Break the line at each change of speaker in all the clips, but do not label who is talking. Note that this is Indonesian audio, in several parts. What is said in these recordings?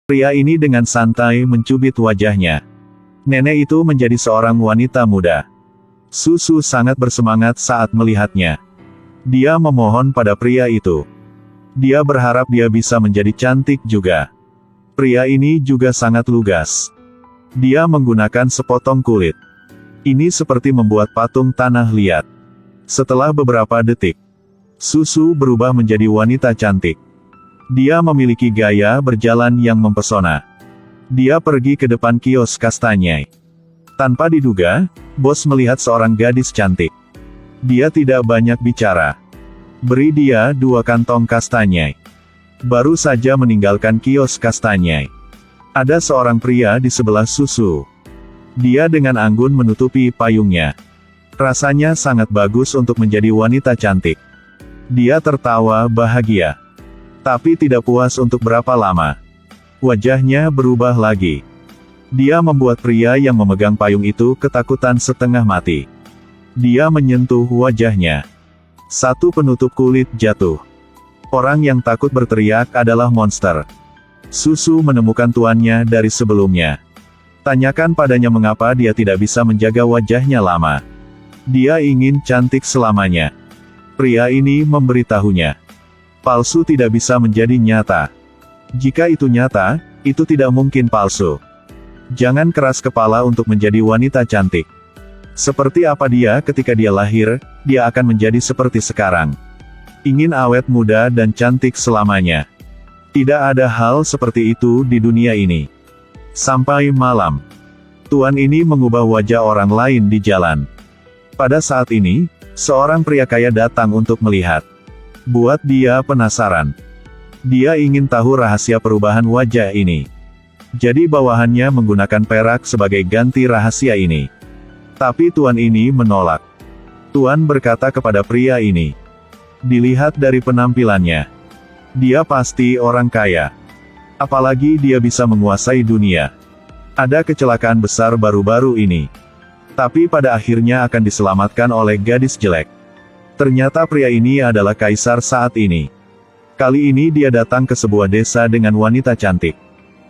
Pria ini dengan santai mencubit wajahnya. Nenek itu menjadi seorang wanita muda. Susu sangat bersemangat saat melihatnya. Dia memohon pada pria itu. Dia berharap dia bisa menjadi cantik juga. Pria ini juga sangat lugas. Dia menggunakan sepotong kulit. Ini seperti membuat patung tanah liat. Setelah beberapa detik, Susu berubah menjadi wanita cantik. Dia memiliki gaya berjalan yang mempesona. Dia pergi ke depan kios kastanyai. Tanpa diduga, bos melihat seorang gadis cantik. Dia tidak banyak bicara. Beri dia 2 kantong kastanyai. Baru saja meninggalkan kios kastanyai. Ada seorang pria di sebelah Susu. Dia dengan anggun menutupi payungnya. Rasanya sangat bagus untuk menjadi wanita cantik. Dia tertawa bahagia. Tapi tidak puas untuk berapa lama. Wajahnya berubah lagi. Dia membuat pria yang memegang payung itu ketakutan setengah mati. Dia menyentuh wajahnya. Satu penutup kulit jatuh. Orang yang takut berteriak adalah monster. Susu menemukan tuannya dari sebelumnya. Tanyakan padanya mengapa dia tidak bisa menjaga wajahnya lama. Dia ingin cantik selamanya. Pria ini memberitahunya. Palsu tidak bisa menjadi nyata. Jika itu nyata, itu tidak mungkin palsu. Jangan keras kepala untuk menjadi wanita cantik. Seperti apa dia ketika dia lahir, dia akan menjadi seperti sekarang. Ingin awet muda dan cantik selamanya. Tidak ada hal seperti itu di dunia ini. Sampai malam, tuan ini mengubah wajah orang lain di jalan. Pada saat ini, seorang pria kaya datang untuk melihat. Buat dia penasaran. Dia ingin tahu rahasia perubahan wajah ini. Jadi bawahannya menggunakan perak sebagai ganti rahasia ini. Tapi tuan ini menolak. Tuan berkata kepada pria ini. Dilihat dari penampilannya. Dia pasti orang kaya. Apalagi dia bisa menguasai dunia. Ada kecelakaan besar baru-baru ini. Tapi pada akhirnya akan diselamatkan oleh gadis jelek. Ternyata pria ini adalah kaisar saat ini. Kali ini dia datang ke sebuah desa dengan wanita cantik.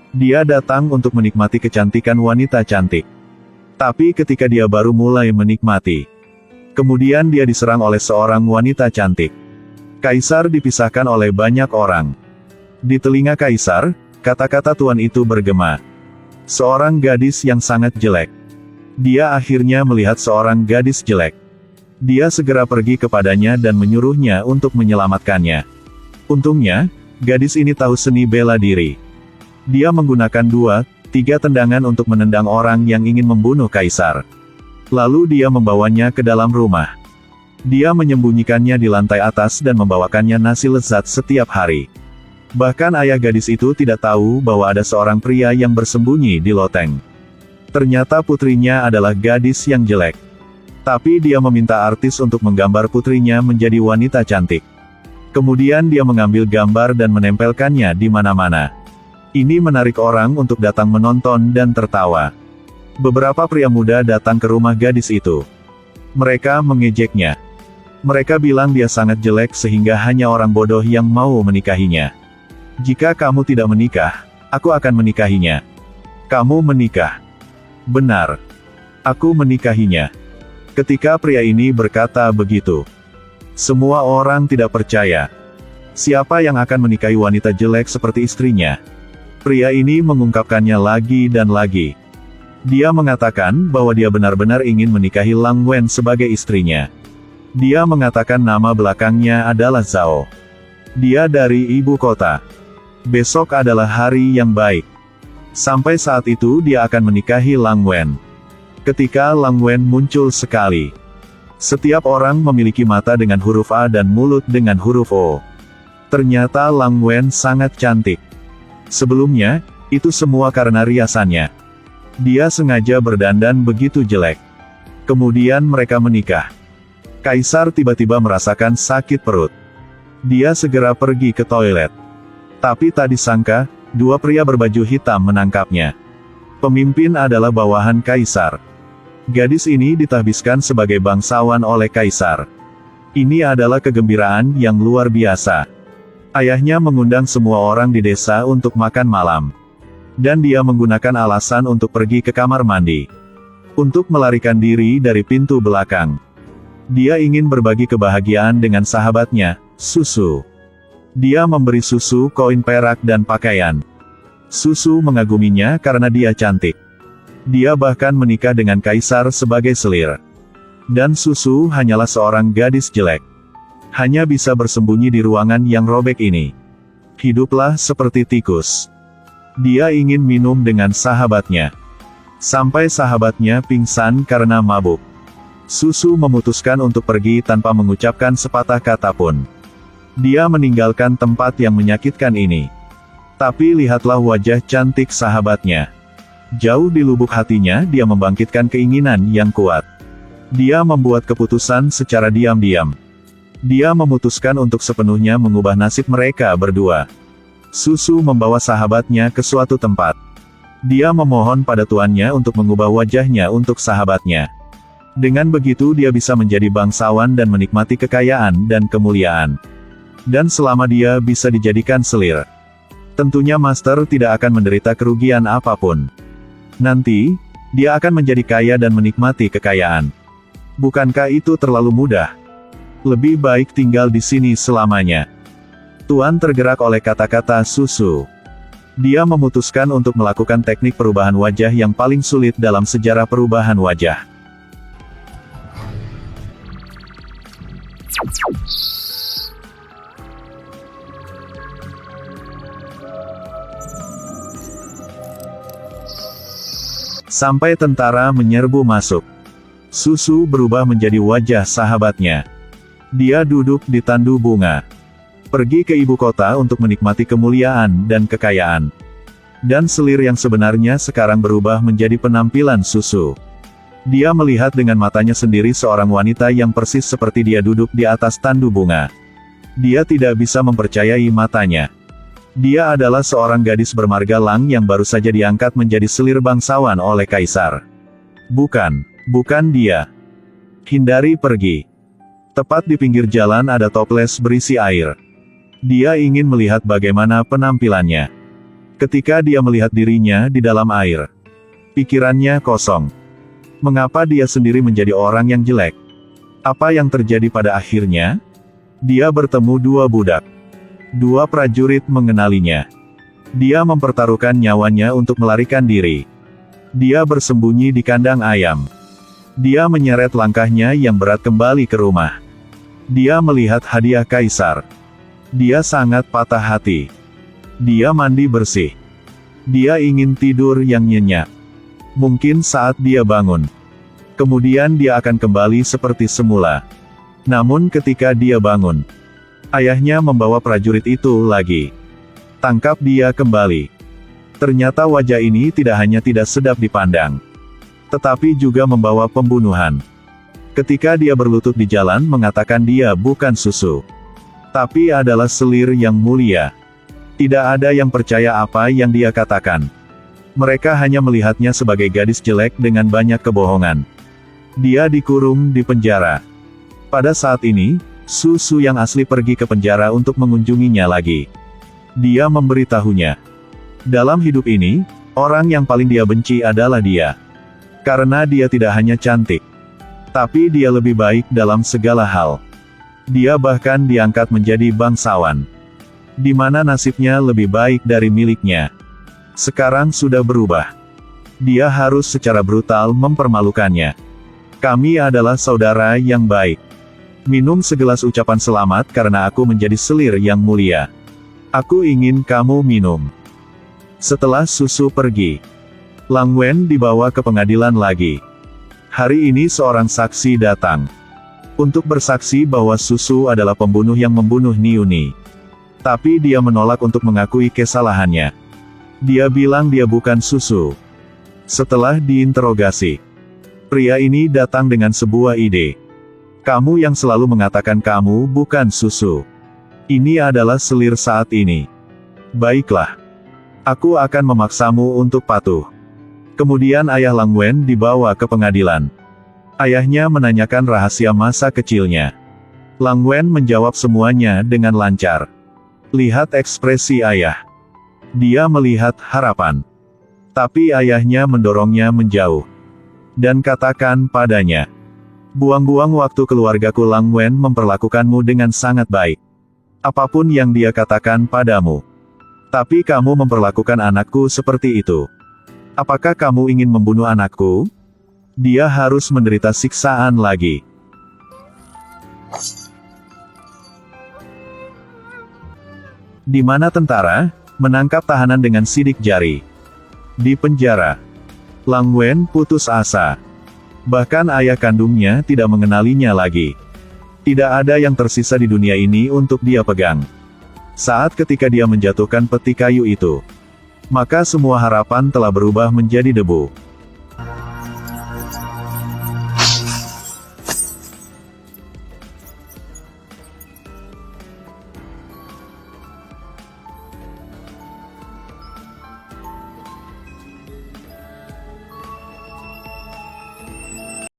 Dia datang untuk menikmati kecantikan wanita cantik. Tapi ketika dia baru mulai menikmati, kemudian dia diserang oleh seorang wanita cantik. Kaisar dipisahkan oleh banyak orang. Di telinga kaisar, kata-kata tuan itu bergema. Seorang gadis yang sangat jelek. Dia akhirnya melihat seorang gadis jelek. Dia segera pergi kepadanya dan menyuruhnya untuk menyelamatkannya. Untungnya, gadis ini tahu seni bela diri. Dia menggunakan 2-3 tendangan untuk menendang orang yang ingin membunuh kaisar. Lalu dia membawanya ke dalam rumah. Dia menyembunyikannya di lantai atas dan membawakannya nasi lezat setiap hari. Bahkan ayah gadis itu tidak tahu bahwa ada seorang pria yang bersembunyi di loteng. Ternyata putrinya adalah gadis yang jelek. Tapi dia meminta artis untuk menggambar putrinya menjadi wanita cantik. Kemudian dia mengambil gambar dan menempelkannya di mana-mana. Ini menarik orang untuk datang menonton dan tertawa. Beberapa pria muda datang ke rumah gadis itu. Mereka mengejeknya. Mereka bilang dia sangat jelek sehingga hanya orang bodoh yang mau menikahinya. Jika kamu tidak menikah, aku akan menikahinya. Kamu menikah. Benar. Aku menikahinya. Ketika pria ini berkata begitu, semua orang tidak percaya. Siapa yang akan menikahi wanita jelek seperti istrinya? Pria ini mengungkapkannya lagi dan lagi. Dia mengatakan bahwa dia benar-benar ingin menikahi Lang Wen sebagai istrinya. Dia mengatakan nama belakangnya adalah Zhao. Dia dari ibu kota. Besok adalah hari yang baik. Sampai saat itu dia akan menikahi Lang Wen. Ketika Lang Wen muncul sekali. Setiap orang memiliki mata dengan huruf A dan mulut dengan huruf O. Ternyata Lang Wen sangat cantik. Sebelumnya, itu semua karena riasannya. Dia sengaja berdandan begitu jelek. Kemudian mereka menikah. Kaisar tiba-tiba merasakan sakit perut. Dia segera pergi ke toilet. Tapi tak disangka, 2 pria berbaju hitam menangkapnya. Pemimpin adalah bawahan kaisar. Gadis ini ditahbiskan sebagai bangsawan oleh kaisar. Ini adalah kegembiraan yang luar biasa. Ayahnya mengundang semua orang di desa untuk makan malam. Dan dia menggunakan alasan untuk pergi ke kamar mandi. Untuk melarikan diri dari pintu belakang. Dia ingin berbagi kebahagiaan dengan sahabatnya, Susu. Dia memberi Susu koin perak dan pakaian. Susu mengaguminya karena dia cantik. Dia bahkan menikah dengan kaisar sebagai selir. Dan Susu hanyalah seorang gadis jelek. Hanya bisa bersembunyi di ruangan yang robek ini. Hiduplah seperti tikus. Dia ingin minum dengan sahabatnya. Sampai sahabatnya pingsan karena mabuk. Susu memutuskan untuk pergi tanpa mengucapkan sepatah kata pun. Dia meninggalkan tempat yang menyakitkan ini. Tapi lihatlah wajah cantik sahabatnya. Jauh di lubuk hatinya dia membangkitkan keinginan yang kuat. Dia membuat keputusan secara diam-diam. Dia memutuskan untuk sepenuhnya mengubah nasib mereka berdua. Susu membawa sahabatnya ke suatu tempat. Dia memohon pada tuannya untuk mengubah wajahnya untuk sahabatnya. Dengan begitu dia bisa menjadi bangsawan dan menikmati kekayaan dan kemuliaan. Dan selama dia bisa dijadikan selir, tentunya Master tidak akan menderita kerugian apapun. Nanti, dia akan menjadi kaya dan menikmati kekayaan. Bukankah itu terlalu mudah? Lebih baik tinggal di sini selamanya. Tuan tergerak oleh kata-kata Susu. Dia memutuskan untuk melakukan teknik perubahan wajah yang paling sulit dalam sejarah perubahan wajah. Sampai tentara menyerbu masuk. Susu berubah menjadi wajah sahabatnya. Dia duduk di tandu bunga. Pergi ke ibu kota untuk menikmati kemuliaan dan kekayaan. Dan selir yang sebenarnya sekarang berubah menjadi penampilan Susu. Dia melihat dengan matanya sendiri seorang wanita yang persis seperti dia duduk di atas tandu bunga. Dia tidak bisa mempercayai matanya. Dia adalah seorang gadis bermarga Lang yang baru saja diangkat menjadi selir bangsawan oleh kaisar. Bukan dia. Hindari pergi. Tepat di pinggir jalan ada toples berisi air. Dia ingin melihat bagaimana penampilannya. Ketika dia melihat dirinya di dalam air, pikirannya kosong. Mengapa dia sendiri menjadi orang yang jelek? Apa yang terjadi pada akhirnya? Dia bertemu dua budak. Dua prajurit mengenalinya. Dia mempertaruhkan nyawanya untuk melarikan diri. Dia bersembunyi di kandang ayam. Dia menyeret langkahnya yang berat kembali ke rumah. Dia melihat hadiah kaisar. Dia sangat patah hati. Dia mandi bersih. Dia ingin tidur yang nyenyak. Mungkin saat dia bangun, kemudian dia akan kembali seperti semula. Namun ketika dia bangun, ayahnya membawa prajurit itu lagi. Tangkap dia kembali. Ternyata wajah ini tidak hanya tidak sedap dipandang, tetapi juga membawa pembunuhan. Ketika dia berlutut di jalan mengatakan dia bukan Susu, tapi adalah selir yang mulia. Tidak ada yang percaya apa yang dia katakan. Mereka hanya melihatnya sebagai gadis jelek dengan banyak kebohongan. Dia dikurung di penjara. Pada saat ini, Susu yang asli pergi ke penjara untuk mengunjunginya lagi. Dia memberitahunya. Dalam hidup ini, orang yang paling dia benci adalah dia. Karena dia tidak hanya cantik, tapi dia lebih baik dalam segala hal. Dia bahkan diangkat menjadi bangsawan, di mana nasibnya lebih baik dari miliknya. Sekarang sudah berubah. Dia harus secara brutal mempermalukannya. Kami adalah saudara yang baik. Minum segelas ucapan selamat karena aku menjadi selir yang mulia. Aku ingin kamu minum. Setelah Susu pergi, Lang Wen dibawa ke pengadilan lagi. Hari ini seorang saksi datang untuk bersaksi bahwa Susu adalah pembunuh yang membunuh Niuni. Tapi dia menolak untuk mengakui kesalahannya. Dia bilang dia bukan Susu. Setelah diinterogasi, pria ini datang dengan sebuah ide. Kamu yang selalu mengatakan kamu bukan Susu. Ini adalah selir saat ini. Baiklah. Aku akan memaksamu untuk patuh. Kemudian ayah Lang Wen dibawa ke pengadilan. Ayahnya menanyakan rahasia masa kecilnya. Lang Wen menjawab semuanya dengan lancar. Lihat ekspresi ayah. Dia melihat harapan. Tapi ayahnya mendorongnya menjauh. Dan katakan padanya, "Buang-buang waktu keluargaku. Lang Wen memperlakukanmu dengan sangat baik. Apapun yang dia katakan padamu. Tapi kamu memperlakukan anakku seperti itu. Apakah kamu ingin membunuh anakku? Dia harus menderita siksaan lagi." Di mana tentara menangkap tahanan dengan sidik jari. Di penjara, Lang Wen putus asa. Bahkan ayah kandungnya tidak mengenalinya lagi. Tidak ada yang tersisa di dunia ini untuk dia pegang. Saat ketika dia menjatuhkan peti kayu itu, maka semua harapan telah berubah menjadi debu.